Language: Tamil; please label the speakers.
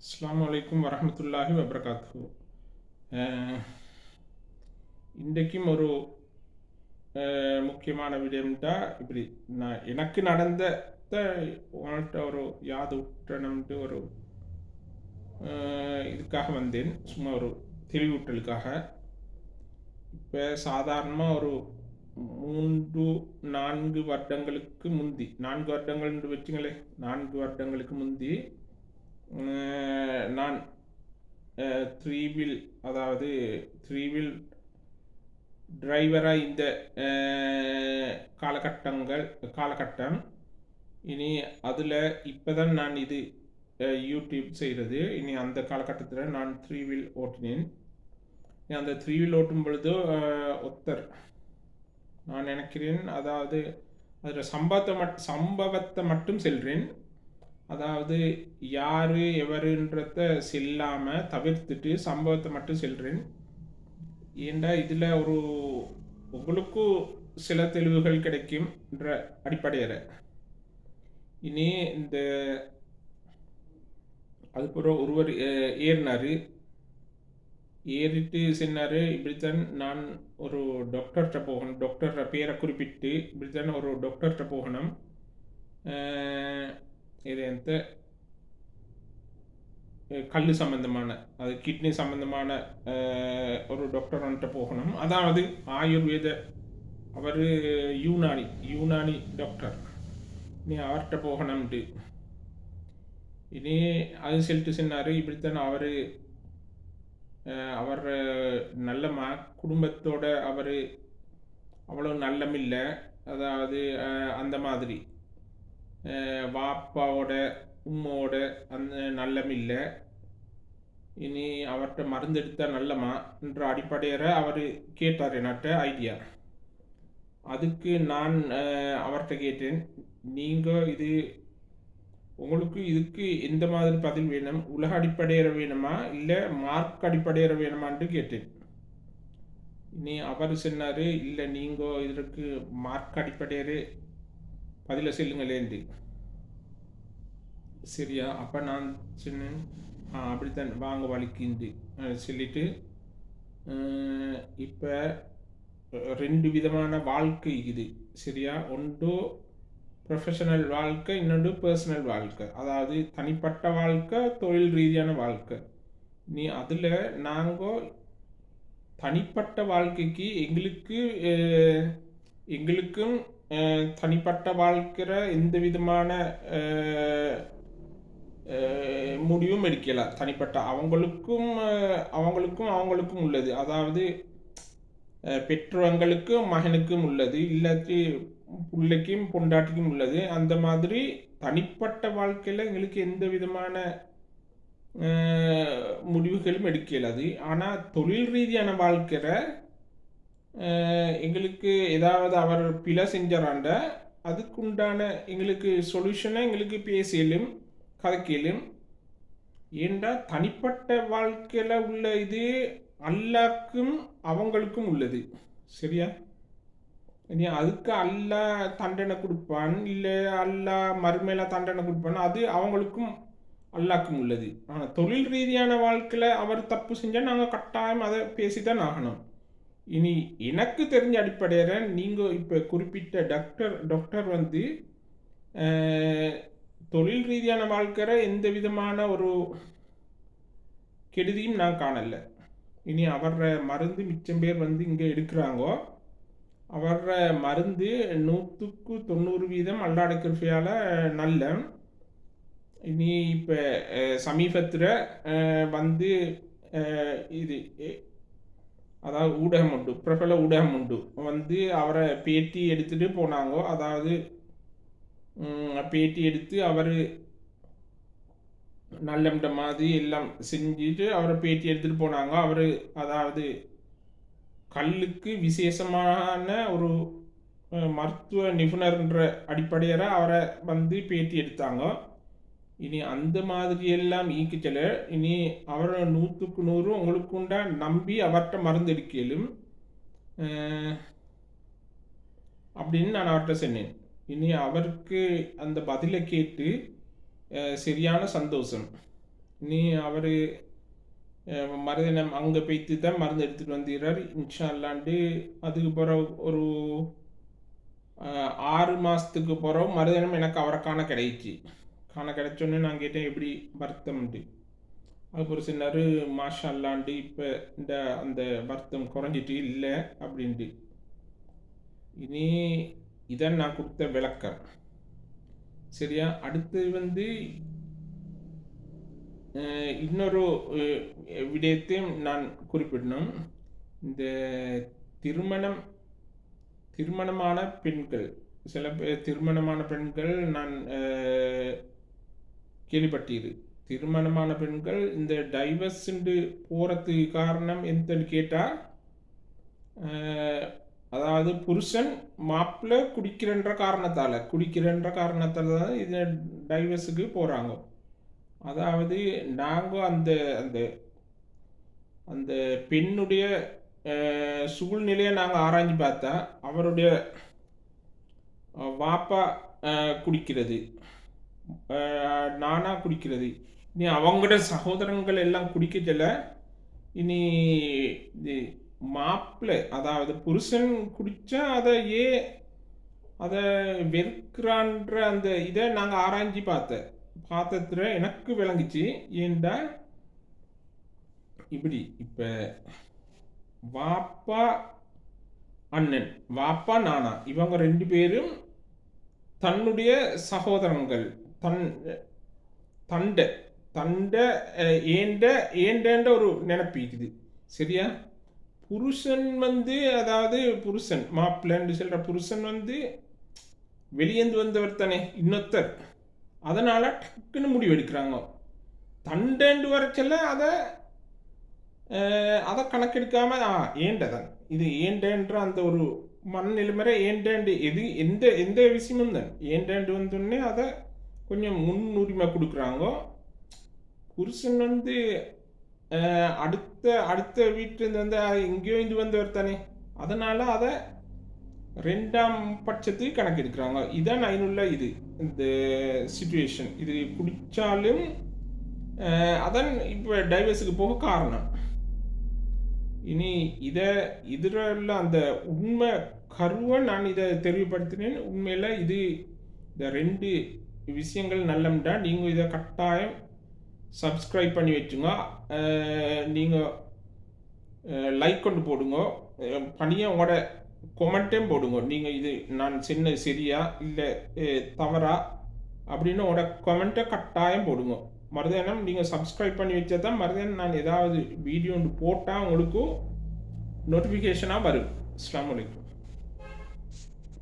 Speaker 1: அஸ்ஸலாமு அலைக்கும் வரஹ்மத்துல்லாஹி வபரகாத்துஹு. அஹ், இன்றைக்கும் ஒரு முக்கியமான விடயம்டா இப்படி நான் எனக்கு நடந்த உங்கள்கிட்ட ஒரு யாது விட்டணும்ட்டு ஒரு இதுக்காக வந்தேன். சும்மா ஒரு தெளிவூட்டலுக்காக. இப்போ சாதாரணமாக ஒரு 3-4 வருடங்களுக்கு முந்தி, 4 வருடங்கள் வச்சுங்களே, 4 வருடங்களுக்கு முந்தி நான் த்ரீ வீல், அதாவது த்ரீ வீல் டிரைவராக இந்த காலகட்டம் இனி அதில் இப்போ தான் நான் இது யூடியூப் செய்கிறது. இனி அந்த காலகட்டத்தில் நான் த்ரீ வீல் ஓட்டினேன். அந்த த்ரீ வீல் ஓட்டும் பொழுது ஒருத்தர், நான் நினைக்கிறேன், அதாவது அதில் சம்பவத்தை மட்டும் செல்கிறேன். அதாவது யார் எவருன்றத செல்லாமல் தவிர்த்துட்டு சம்பவத்தை மட்டும் செல்கிறேன். ஏண்டா இதில் ஒரு உங்களுக்கும் சில தெளிவுகள் கிடைக்கும் என்ற அடிப்படையில். இனி இந்த அதுக்கப்புறம் ஒருவர் ஏறினார். ஏறிட்டு சொன்னார், இப்படித்தான் நான் ஒரு டாக்டர்கிட்ட போகணும், டாக்டர் பேரை குறிப்பிட்டு இப்படித்தான் ஒரு டாக்டர்கிட்ட போகணும், இது எந்த கல் சம்பந்தமான, அது கிட்னி சம்பந்தமான ஒரு டாக்டர் வந்துட்டு போகணும். அதாவது ஆயுர்வேத, அவர் யூனானி டாக்டர். நீ அவர்கிட்ட போகணும்ட்டு. இனி அது சொல்லிட்டு சொன்னார், இப்படித்தான் அவர் நல்ல குடும்பத்தோட அவர் அவ்வளோ நல்லமில்லை. அதாவது அந்த மாதிரி வாப்பாவோட உம்மோட அந்த நல்லமில்லை. இனி அவர்கிட்ட மருந்து எடுத்தால் நல்லமா என்ற அடிப்படையில் அவர் கேட்டார் என்கிட்ட ஐடியா. அதுக்கு நான் அவர்கிட்ட கேட்டேன், நீங்கள் உங்களுக்கு இதுக்கு எந்த மாதிரி பதில் வேணும், உலக அடிப்படையில் வேணுமா இல்லை மார்க் அடிப்படையில் வேணுமான்ட்டு கேட்டேன். இனி அவர் சொன்னார், இல்லை நீங்கள் இதற்கு மார்க் அடிப்படையில் பதிலை சொல்லுங்களேன்ட்டு. சரியா? அப்போ நான் சொன்னேன், அப்படித்தான் வாங்க வலிக்குண்டு சொல்லிட்டு, இப்போ 2 விதமான வாழ்க்கை இது. சரியா? ஒன்று ப்ரொஃபஷனல் வாழ்க்கை, இன்னொன்று பர்சனல் வாழ்க்கை. அதாவது தனிப்பட்ட வாழ்க்கை, தொழில் ரீதியான வாழ்க்கை. நீ அதில் நாங்கள் தனிப்பட்ட வாழ்க்கைக்கு எங்களுக்கும் தனிப்பட்ட வாழ்க்கிற எந்த விதமான முடிவும் எடுக்கலாம். தனிப்பட்ட அவங்களுக்கும் உள்ளது. அதாவது பெற்றவங்களுக்கும் மகனுக்கும் உள்ளது, இல்லாட்டி பிள்ளைக்கும் பொண்டாட்டிக்கும் உள்ளது. அந்த மாதிரி தனிப்பட்ட வாழ்க்கையில் எங்களுக்கு எந்த விதமான முடிவுகளும் எடுக்கலாது. ஆனால் தொழில் ரீதியான வாழ்க்கையில் எங்களுக்கு ஏதாவது அவர் பிழை செஞ்சாராண்ட அதுக்குண்டான எங்களுக்கு சொல்யூஷனை எங்களுக்கு பேசலும் கதைக்கலும். ஏண்டா தனிப்பட்ட வாழ்க்கையில் உள்ள இது அல்லாக்கும் அவங்களுக்கும் உள்ளது. சரியா? இனி அதுக்கு அல்லா தண்டனை கொடுப்பான், இல்லை அல்லா மறுமையில தண்டனை கொடுப்பான், அது அவங்களுக்கும் அல்லாக்கும் உள்ளது. ஆனால் தொழில் ரீதியான வாழ்க்கையில் அவர் தப்பு செஞ்சால் நாங்கள் கட்டாயம் அதை பேசித்தான் ஆகணும். இனி எனக்கு தெரிஞ்ச அடிப்படையில் நீங்கள் இப்போ குறிப்பிட்ட டாக்டர் வந்து தொழில் ரீதியான வாழ்க்கையில் எந்த விதமான ஒரு கெடுதியும் நான் காணலை. இனி அவர மருந்து மிச்சம் பேர் வந்து இங்கே எடுக்கிறாங்கோ. அவர மருந்து 100% அல்லாஹ்வுடைய கிருபையால் நல்ல. இனி இப்போ சமீபத்தில் வந்து இது அதாவது ஊடகம் உண்டு, பிரபல ஊடகம் உண்டு, வந்து அவரை பேட்டி எடுத்துகிட்டு போனாங்கோ. அதாவது பேட்டி எடுத்து அவர் நல்ல மாதிரி எல்லாம் செஞ்சுட்டு அவரை பேட்டி எடுத்துகிட்டு போனாங்க. அவர் அதாவது கல்லுக்கு விசேஷமான ஒரு மருத்துவ நிபுணர்ன்ற அடிப்படையில் அவரை வந்து பேட்டி எடுத்தாங்க. இனி அந்த மாதிரி எல்லாம் ஈக்குச்சல. இனி அவரை 100% உங்களுக்கு உண்டா நம்பி அவர்கிட்ட மருந்து எடுக்கலும் அப்படின்னு நான் அவர்கிட்ட சொன்னேன். இனி அவருக்கு அந்த பதிலை கேட்டு சரியான சந்தோஷம். நீ அவர் மருதினம் அங்கே போய்த்து தான் மருந்து எடுத்துகிட்டு வந்துடுறார் இன்ஷா அல்லாண்டு. அதுக்கு பிறகு ஒரு 6 மாதத்துக்கு பிறகு மருதினம் எனக்கு அவரை கிடைச்சி. கிடைச்சோன்னே நான் கேட்டேன் எப்படி வருத்தம்ண்டு. அதுக்கப்புறம் சொன்னார் மாஷா அல்லாண்டு இப்போ இந்த அந்த வருத்தம் குறைஞ்சிட்டு இல்லை அப்படின்ட்டு. இனி இதான் நான் கொடுத்த விளக்கம். சரியா? அடுத்து இன்னொரு விடயத்தையும் நான் குறிப்பிடணும். இந்த திருமணமான பெண்கள், சில பேர் திருமணமான பெண்கள் நான் கேள்விப்பட்டீரு. திருமணமான பெண்கள் இந்த டைவர்ஸுண்டு போகிறதுக்கு காரணம் என்னன்னு கேட்டால், அதாவது புருஷன் மாப்பிள்ளை குடிக்கிறன்ற காரணத்தால் தான் இது டைவர்ஸுக்கு போகிறாங்க. அதாவது நாங்கள் அந்த அந்த அந்த பெண்ணுடைய சூழ்நிலையை நாங்கள் ஆராய்ஞ்சு பார்த்தா, அவருடைய வாப்பா குடிக்கிறது, நானா குடிக்கிறது, இனி அவங்களோட சகோதரங்கள் எல்லாம் குடிக்கல. இனி மாப்பிள்ளை அதாவது புருஷன் குடித்தா அதை வெறுக்கிறான்ற அந்த இதை நாங்கள் ஆராய்ஞ்சி பார்த்ததுல எனக்கு விளங்குச்சு. ஏண்டா இப்படி இப்போ வாப்பா அண்ணன், வாப்பா நானா, இவங்க 2 பேரும் தன்னுடைய சகோதரங்கள், ஏண்ட ஒரு நினைப்பிக்குது. சரியா? புருஷன் அதாவது புருஷன் மாப்பிள்ளைன்னு சொல்கிற புருஷன் வெளியேந்து வந்தவர் தானே இன்னொருத்தர். அதனால் டக்குன்னு முடிவு எடுக்கிறாங்க. தண்டேண்டு வரச்சல அதை கணக்கெடுக்காமல் ஏண்டதான் இது ஏண்டேன்ற அந்த ஒரு மனநிலைமுறை ஏண்டேண்டு எந்த விஷயமும் தான் ஏண்டேண்டு வந்தோடனே அதை கொஞ்சம் முன்னுரிமை கொடுக்குறாங்க. புருஷன் அடுத்த வீட்டிலேருந்து எங்கேயோ இது வந்தவர் தானே, அதனால் அதை 2ஆம் பட்சத்துக்கு கணக்கெடுக்கிறாங்க. இதான் ஐநூறுல இது இந்த சிச்சுவேஷன். இது குடித்தாலும் அதான் இப்போ டைவர்ஸுக்கு போக காரணம். இனி இதில் அந்த உண்மை கருவை நான் இதை தெளிவுபடுத்தினேன். உண்மையில் இந்த 2 விஷயங்கள் நல்லம்டா. நீங்கள் இதை கட்டாயம் சப்ஸ்கிரைப் பண்ணி வச்சுங்க. நீங்கள் லைக் கொண்டு போடுங்க, பணியாக உங்களோட கொமெண்ட்டையும் போடுங்க. நீங்கள் இது நான் சின்ன சரியா இல்லை தவறா அப்படின்னு உங்களோட கொமெண்ட்டை கட்டாயம் போடுங்க. மறுதினம் நீங்கள் சப்ஸ்கிரைப் பண்ணி வச்சா தான் மறுதினம் நான் ஏதாவது வீடியோ போட்டால் உங்களுக்கு நோட்டிஃபிகேஷனாக வரும். அஸ்ஸலாமு அலைக்கும்.